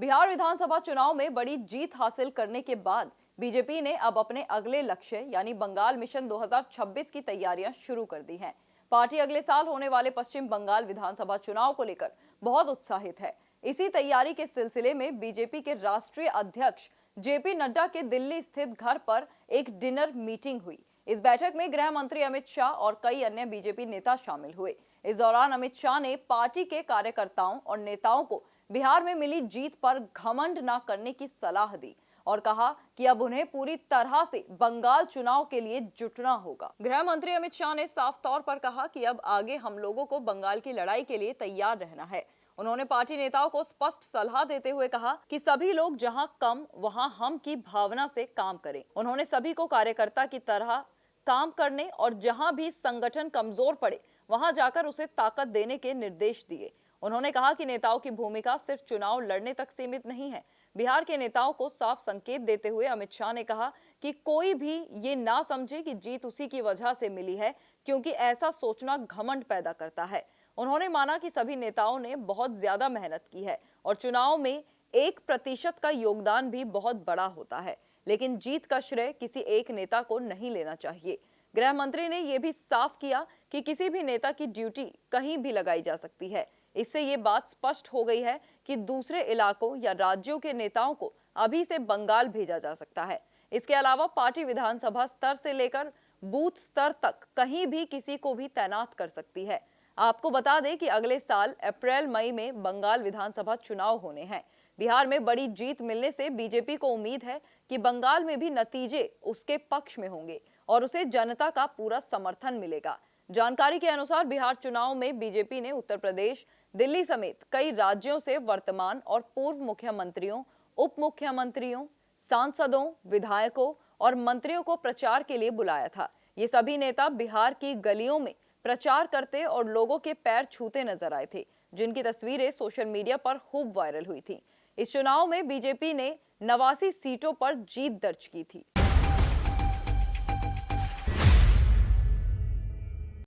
बिहार विधानसभा चुनाव में बड़ी जीत हासिल करने के बाद बीजेपी ने अब अपने अगले लक्ष्य यानी बंगाल मिशन 2026 की तैयारियां शुरू कर दी हैं। पार्टी अगले साल होने वाले पश्चिम बंगाल विधानसभा चुनाव को लेकर बहुत उत्साहित है। इसी तैयारी के सिलसिले में बीजेपी के राष्ट्रीय अध्यक्ष जेपी नड्डा के दिल्ली स्थित घर पर एक डिनर मीटिंग हुई। इस बैठक में गृह मंत्री अमित शाह और कई अन्य बीजेपी नेता शामिल हुए। इस दौरान अमित शाह ने पार्टी के कार्यकर्ताओं और नेताओं को बिहार में मिली जीत पर घमंड न करने की सलाह दी और कहा कि अब उन्हें पूरी तरह से बंगाल चुनाव के लिए जुटना होगा। गृह मंत्री अमित शाह ने साफ तौर पर कहा कि अब आगे हम लोगों को बंगाल की लड़ाई के लिए तैयार रहना है। उन्होंने पार्टी नेताओं को स्पष्ट सलाह देते हुए कहा कि सभी लोग जहां कम वहां हम की भावना से काम करें। उन्होंने सभी को कार्यकर्ता की तरह काम करने और जहां भी संगठन कमजोर पड़े वहां जाकर उसे ताकत देने के निर्देश दिए। उन्होंने कहा कि नेताओं की भूमिका सिर्फ चुनाव लड़ने तक सीमित नहीं है। बिहार के नेताओं को साफ संकेत देते हुए अमित शाह ने कहा कि कोई भी ये ना समझे कि जीत उसी की वजह से मिली है, क्योंकि ऐसा सोचना घमंड पैदा करता है। उन्होंने माना कि सभी नेताओं ने बहुत ज्यादा मेहनत की है और चुनाव में 1% का योगदान भी बहुत बड़ा होता है, लेकिन जीत का श्रेय किसी एक नेता को नहीं लेना चाहिए। गृह मंत्री ने यह भी साफ किया कि किसी भी नेता की ड्यूटी कहीं भी लगाई जा सकती है। इससे ये बात स्पष्ट हो गई है कि दूसरे इलाकों या राज्यों के नेताओं को अभी से बंगाल भेजा जा सकता है। इसके अलावा पार्टी विधानसभा स्तर से लेकर बूथ स्तर तक कहीं भी किसी को भी तैनात कर सकती है। आपको बता दें कि अगले साल अप्रैल मई में बंगाल विधानसभा चुनाव होने हैं। बिहार में बड़ी जीत मिलने से बीजेपी को उम्मीद है कि बंगाल में भी नतीजे उसके पक्ष में होंगे और उसे जनता का पूरा समर्थन मिलेगा। जानकारी के अनुसार बिहार चुनाव में बीजेपी ने उत्तर प्रदेश, दिल्ली समेत कई राज्यों से वर्तमान और पूर्व मुख्यमंत्रियों, उप मुख्यमंत्रियों, सांसदों, विधायकों और मंत्रियों को प्रचार के लिए बुलाया था। ये सभी नेता बिहार की गलियों में प्रचार करते और लोगों के पैर छूते नजर आए थे, जिनकी तस्वीरें सोशल मीडिया पर खूब वायरल हुई थी। इस चुनाव में बीजेपी ने 89 सीटों पर जीत दर्ज की थी।